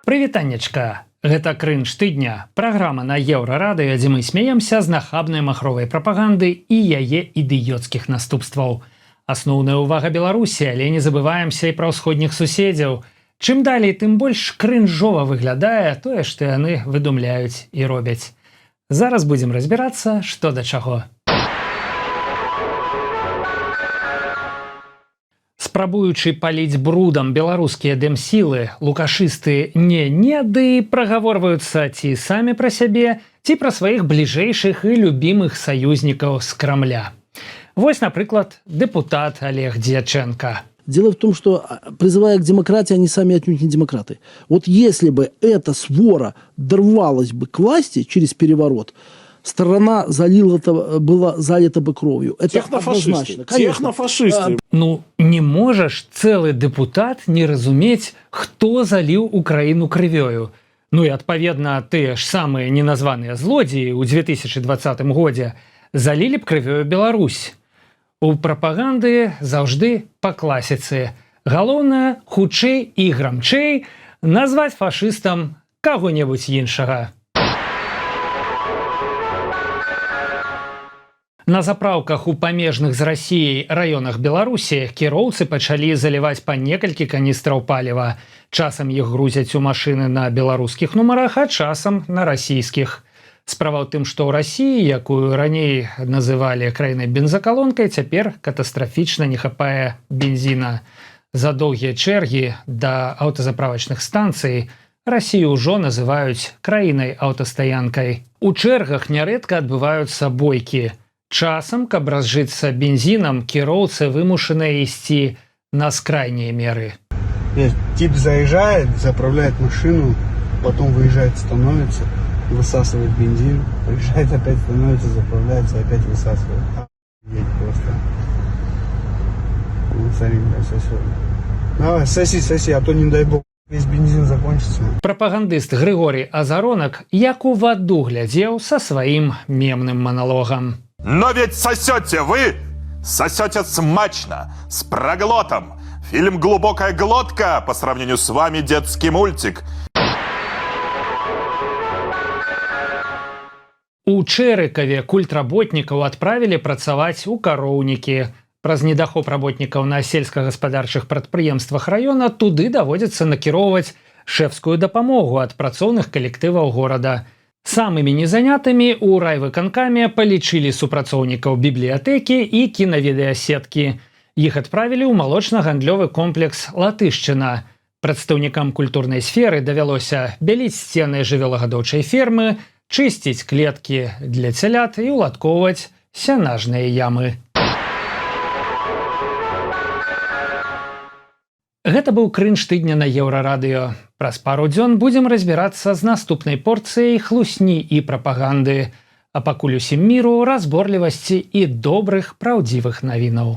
Прывітаннячка! Гэта крынж тыдня, праграма на Еўрарадыё, дзе мы смеемся з нахабнай махровай прапаганды і яе ідыёцкіх наступстваў. Асноўная ўвага Беларусі, але не забываемся і пра ўсходніх суседзяў. Чым далей, тым больш крынжова выглядае тое, што яны выдумляюць і робяць. Зараз будзем разбірацца, што да чаго. Спрабуючы паліць брудам беларускія дэмсілы, лукашысты не ды прагаворваюцца ці самі пра сябе, ці пра сваіх бліжэйшых і любімых саюзнікаў з Крамля. Вось, напрыклад, депутат Олег Дьяченко. Дело в том, что, призывая к демократии, они сами отнюдь не демократы. Вот если бы эта свора дорвалась бы к власти через переворот, страна была залита бы кровью. Это однозначно. Технофашисты. Ну, не можаш цэлы депутат не разумець, хто заліў Украіну крывёю. Ну і, адпаведна, тыя ж самыя неназваныя злодзеі ў 2020 годзе залілі б крывёю Беларусь. У прапаганды заўжды па класіцы. Галоўнае, хутчэй і грамчэй назваць фашыстам каго-небудзь іншага. На запраўках у памежных з Расіяй раёнах Беларусі кіроўцы пачалі заліваць па некалькі каністраў паліва. Часам іх грузяць у машыны на беларускіх нумарах, а часам на расійскіх. Справа ў тым, што ў Расіі, якую раней называлі краінай бензакалонкай, цяпер катастрафічна не хапае бензіна. За доўгія чэргі да аўтазаправачных станцый Расію ўжо называюць краінай аўтастаянкай. У чэргах нярэдка адбываюцца бойкі. Часам, каб разжыцца бензинам, кіроўцы вымушаныя ісці на скрайнія меры. Тип заезжает, заправляет машину, потом выезжает, становится, высасывает бензин, приезжает, опять становится, заправляется, опять высасывает. Едет просто. Ну, смотри, давай, соси, а то, не дай бог, весь бензин закончится. Прапагандыст Григорий Азаронок як у ваду глядзеў са сваім мемным маналогам. Но ведь сосете вы! Сосете смачно, с проглотом. Фильм «Глубокая глотка» по сравнению с вами детский мультик. У Чэрыкаве культработнікаў адправілі працаваць у кароўнікі. Праз недахоп работнікаў на сельскагаспадарчых прадпрыемствах раёна туды даводзіцца накіроўваць шэфскую дапамогу ад працоўных калектываў горада. Самымі незанятымі ў райвыканкаме палічылі супрацоўнікаў бібліятэкі і кінавідэасеткі. Іх адправілі ў малочна-гандлёвы комплекс «Латышчына». Прадстаўнікам культурнай сферы давялося бяліць сцены жывёлагадоўчай фермы, чысціць клеткі для цялят і уладкоўваць сянажныя ямы. Гэта быў крынж тыдня на Еўрарадыё. Праз пару дзён будзем разбірацца з наступнай порцыяй хлусні і прапаганды. А пакуль усім міру, разборлівасці і добрых, праўдзівых навінаў.